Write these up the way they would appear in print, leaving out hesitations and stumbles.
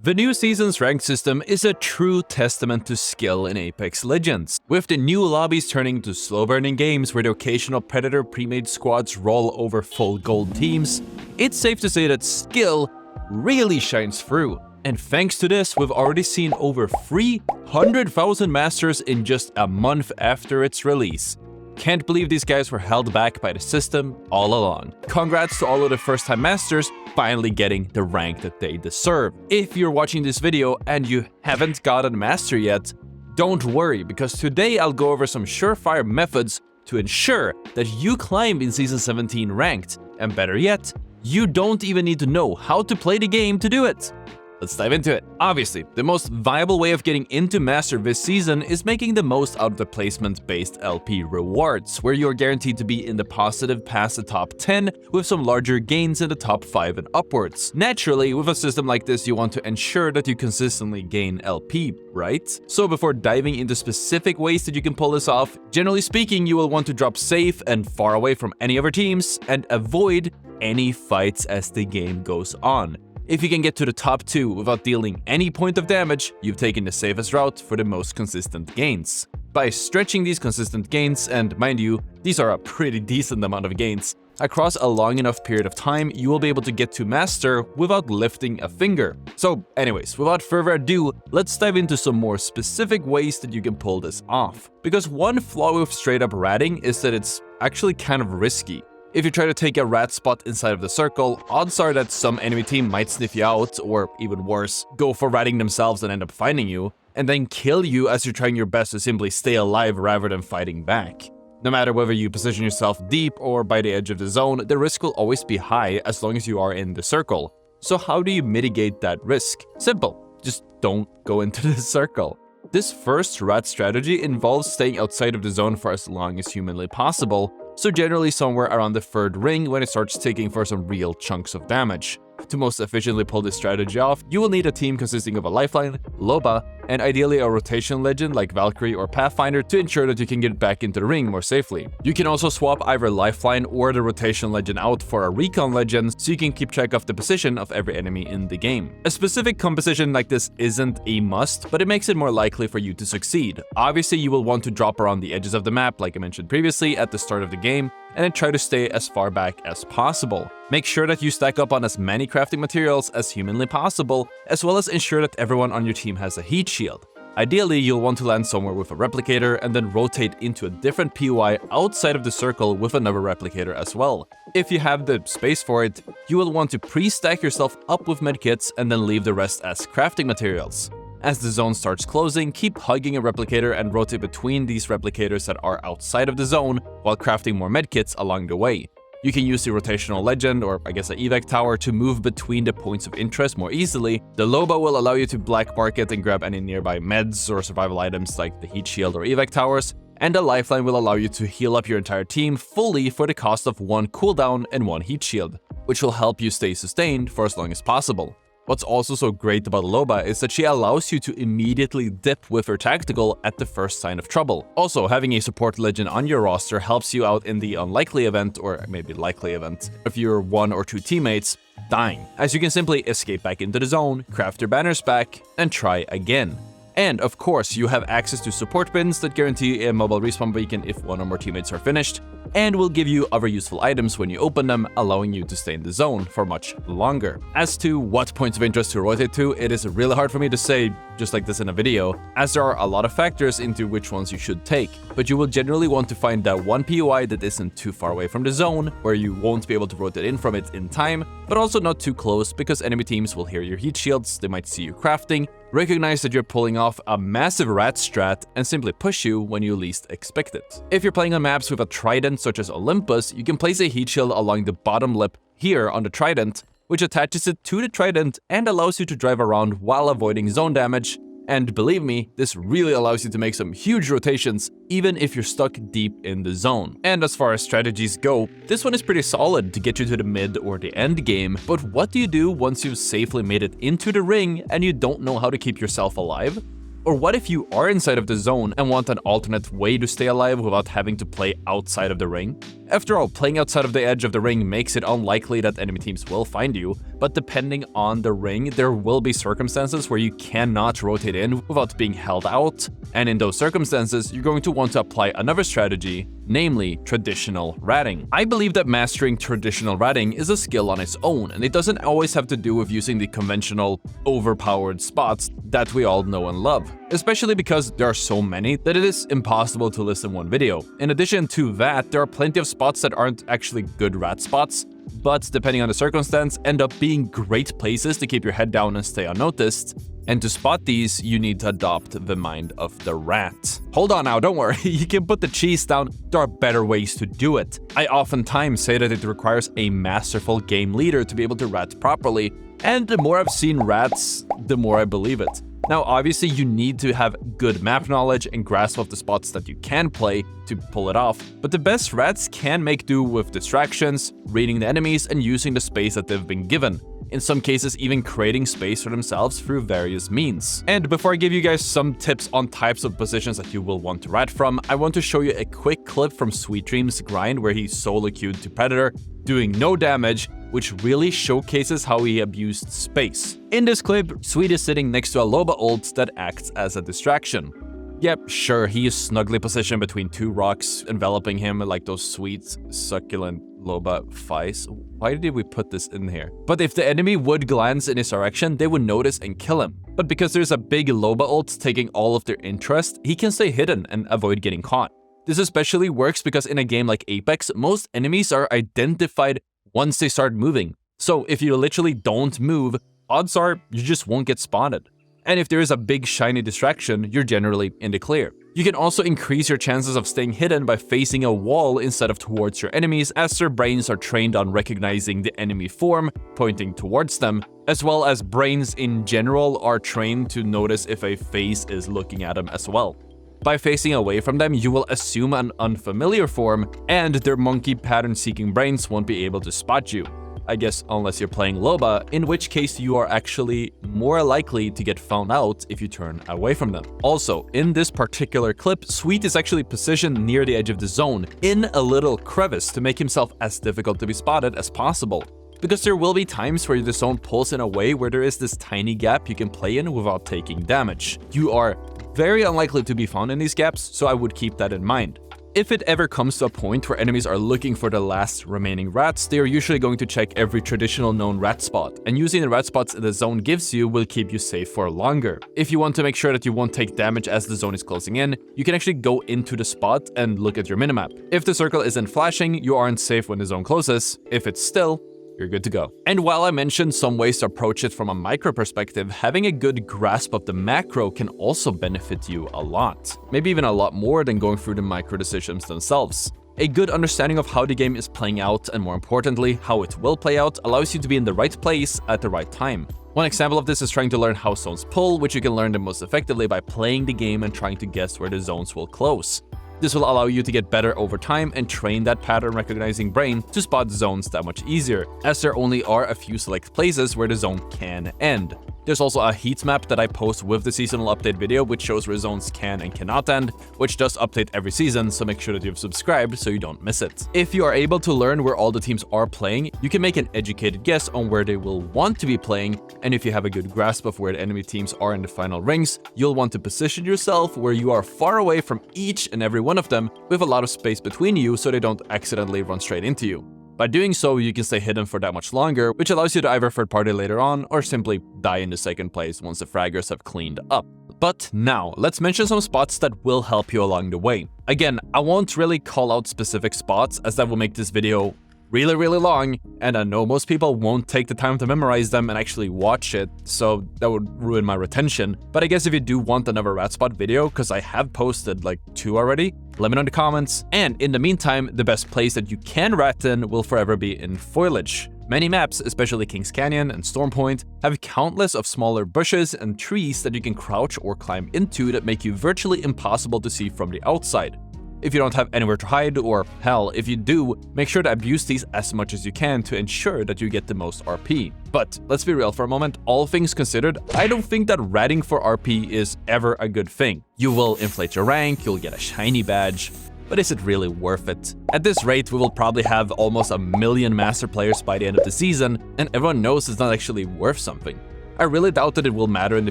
The new season's ranked system is a true testament to skill in Apex Legends, with the new lobbies turning into slow-burning games where the occasional Predator pre-made squads roll over full gold teams. It's safe to say that skill really shines through. And thanks to this, we've already seen over 300,000 masters in just a month after its release. Can't believe these guys were held back by the system all along. Congrats to all of the first-time masters finally getting the rank that they deserve. If you're watching this video and you haven't gotten a master yet, don't worry, because today I'll go over some surefire methods to ensure that you climb in Season 17 ranked, and better yet, you don't even need to know how to play the game to do it. Let's dive into it. Obviously, the most viable way of getting into Master this season is making the most out of the placement-based LP rewards, where you're guaranteed to be in the positive past the top 10 with some larger gains in the top 5 and upwards. Naturally, with a system like this, you want to ensure that you consistently gain LP, right? So before diving into specific ways that you can pull this off, generally speaking, you will want to drop safe and far away from any other teams and avoid any fights as the game goes on. If you can get to the top 2 without dealing any point of damage, you've taken the safest route for the most consistent gains. By stretching these consistent gains, and mind you, these are a pretty decent amount of gains, across a long enough period of time, you will be able to get to Master without lifting a finger. So anyways, without further ado, let's dive into some more specific ways that you can pull this off. Because one flaw with straight up ratting is that it's actually kind of risky. If you try to take a rat spot inside of the circle, odds are that some enemy team might sniff you out, or even worse, go for ratting themselves and end up finding you, and then kill you as you're trying your best to simply stay alive rather than fighting back. No matter whether you position yourself deep or by the edge of the zone, the risk will always be high as long as you are in the circle. So how do you mitigate that risk? Simple, just don't go into the circle. This first rat strategy involves staying outside of the zone for as long as humanly possible, so generally somewhere around the 3rd ring when it starts ticking for some real chunks of damage. To most efficiently pull this strategy off, you will need a team consisting of a lifeline, Loba, and ideally a rotation legend like Valkyrie or Pathfinder to ensure that you can get back into the ring more safely. You can also swap either lifeline or the rotation legend out for a recon legend so you can keep track of the position of every enemy in the game. A specific composition like this isn't a must, but it makes it more likely for you to succeed. Obviously, you will want to drop around the edges of the map like I mentioned previously at the start of the game, and then try to stay as far back as possible. Make sure that you stack up on as many crafting materials as humanly possible, as well as ensure that everyone on your team has a heat shield. Ideally, you'll want to land somewhere with a replicator and then rotate into a different POI outside of the circle with another replicator as well. If you have the space for it, you will want to pre-stack yourself up with medkits and then leave the rest as crafting materials. As the zone starts closing, keep hugging a replicator and rotate between these replicators that are outside of the zone while crafting more medkits along the way. You can use the rotational legend, or I guess an evac tower, to move between the points of interest more easily. The Loba will allow you to black market and grab any nearby meds or survival items like the heat shield or evac towers, and the lifeline will allow you to heal up your entire team fully for the cost of 1 cooldown and 1 heat shield, which will help you stay sustained for as long as possible. What's also so great about Loba is that she allows you to immediately dip with her tactical at the first sign of trouble. Also, having a support legend on your roster helps you out in the unlikely event, or maybe likely event, of your 1 or 2 teammates dying, as you can simply escape back into the zone, craft your banners back, and try again. And of course, you have access to support bins that guarantee a mobile respawn beacon if 1 or more teammates are finished, and will give you other useful items when you open them, allowing you to stay in the zone for much longer. As to what points of interest to rotate to, it is really hard for me to say just like this in a video, as there are a lot of factors into which ones you should take, but you will generally want to find that one POI that isn't too far away from the zone, where you won't be able to rotate in from it in time, but also not too close because enemy teams will hear your heat shields, they might see you crafting, recognize that you're pulling off a massive rat strat, and simply push you when you least expect it. If you're playing on maps with a trident such as Olympus, you can place a heat shield along the bottom lip here on the trident, which attaches it to the trident and allows you to drive around while avoiding zone damage. And believe me, this really allows you to make some huge rotations, even if you're stuck deep in the zone. And as far as strategies go, this one is pretty solid to get you to the mid or the end game, but what do you do once you've safely made it into the ring and you don't know how to keep yourself alive? Or what if you are inside of the zone and want an alternate way to stay alive without having to play outside of the ring? After all, playing outside of the edge of the ring makes it unlikely that enemy teams will find you, but depending on the ring, there will be circumstances where you cannot rotate in without being held out, and in those circumstances, you're going to want to apply another strategy, namely traditional ratting. I believe that mastering traditional ratting is a skill on its own, and it doesn't always have to do with using the conventional, overpowered spots that we all know and love, especially because there are so many that it is impossible to list in one video. In addition to that, there are plenty of spots that aren't actually good rat spots, but depending on the circumstance, end up being great places to keep your head down and stay unnoticed. And to spot these, you need to adopt the mind of the rat. Hold on now, don't worry, you can put the cheese down, there are better ways to do it. I oftentimes say that it requires a masterful game leader to be able to rat properly, and the more I've seen rats, the more I believe it. Now, obviously, you need to have good map knowledge and grasp of the spots that you can play to pull it off, but the best rats can make do with distractions, reading the enemies, and using the space that they've been given. In some cases, even creating space for themselves through various means. And before I give you guys some tips on types of positions that you will want to rat from, I want to show you a quick clip from Sweet Dream's grind where he solo queued to Predator, doing no damage, which really showcases how he abused space. In this clip, Sweet is sitting next to a Loba ult that acts as a distraction. Yep, sure, he is snugly positioned between two rocks, enveloping him like those sweet, succulent Loba Fies. Why did we put this in here? But if the enemy would glance in his direction, they would notice and kill him. But because there's a big Loba ult taking all of their interest, he can stay hidden and avoid getting caught. This especially works because in a game like Apex, most enemies are identified once they start moving. So if you literally don't move, odds are you just won't get spotted. And if there is a big shiny distraction, you're generally in the clear. You can also increase your chances of staying hidden by facing a wall instead of towards your enemies, as their brains are trained on recognizing the enemy form, pointing towards them, as well as brains in general are trained to notice if a face is looking at them as well. By facing away from them, you will assume an unfamiliar form, and their monkey pattern-seeking brains won't be able to spot you. I guess unless you're playing Loba, in which case you are actually more likely to get found out if you turn away from them. Also, in this particular clip, Sweet is actually positioned near the edge of the zone, in a little crevice to make himself as difficult to be spotted as possible. Because there will be times where the zone pulls in a way where there is this tiny gap you can play in without taking damage. You are very unlikely to be found in these gaps, so I would keep that in mind. If it ever comes to a point where enemies are looking for the last remaining rats, they are usually going to check every traditional known rat spot, and using the rat spots the zone gives you will keep you safe for longer. If you want to make sure that you won't take damage as the zone is closing in, you can actually go into the spot and look at your minimap. If the circle isn't flashing, you aren't safe when the zone closes. If it's still, you're good to go. And while I mentioned some ways to approach it from a micro perspective, having a good grasp of the macro can also benefit you a lot. Maybe even a lot more than going through the micro decisions themselves. A good understanding of how the game is playing out, and more importantly, how it will play out, allows you to be in the right place at the right time. One example of this is trying to learn how zones pull, which you can learn the most effectively by playing the game and trying to guess where the zones will close. This will allow you to get better over time and train that pattern recognizing brain to spot zones that much easier, as there only are a few select places where the zone can end. There's also a heat map that I post with the seasonal update video, which shows where zones can and cannot end, which does update every season, so make sure that you've subscribed so you don't miss it. If you are able to learn where all the teams are playing, you can make an educated guess on where they will want to be playing, and if you have a good grasp of where the enemy teams are in the final rings, you'll want to position yourself where you are far away from each and every one of them, with a lot of space between you so they don't accidentally run straight into you. By doing so, you can stay hidden for that much longer, which allows you to either third party later on or simply die in the second place once the fraggers have cleaned up. But now, let's mention some spots that will help you along the way. Again, I won't really call out specific spots, as that will make this video really long, and I know most people won't take the time to memorize them and actually watch it, so that would ruin my retention. But I guess if you do want another rat spot video, because I have posted like 2 already, let me know in the comments. And in the meantime, the best place that you can rat in will forever be in foliage. Many maps, especially Kings Canyon and Storm Point, have countless of smaller bushes and trees that you can crouch or climb into that make you virtually impossible to see from the outside. if you don't have anywhere to hide, or hell, if you do, make sure to abuse these as much as you can to ensure that you get the most RP. But let's be real for a moment, all things considered, I don't think that ratting for RP is ever a good thing. You will inflate your rank, you'll get a shiny badge, but is it really worth it? At this rate, we will probably have almost 1 million master players by the end of the season, and everyone knows it's not actually worth something. I really doubt that it will matter in the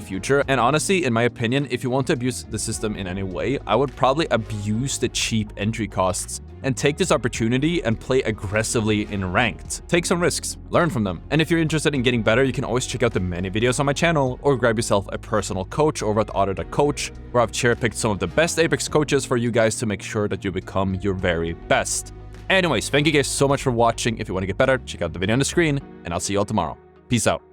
future, and honestly, in my opinion, if you want to abuse the system in any way, I would probably abuse the cheap entry costs and take this opportunity and play aggressively in ranked. Take some risks, learn from them, and if you're interested in getting better, you can always check out the many videos on my channel or grab yourself a personal coach over at Ottr.coach, where I've cherry-picked some of the best Apex coaches for you guys to make sure that you become your very best. Anyways, thank you guys so much for watching. If you want to get better, check out the video on the screen, and I'll see you all tomorrow. Peace out.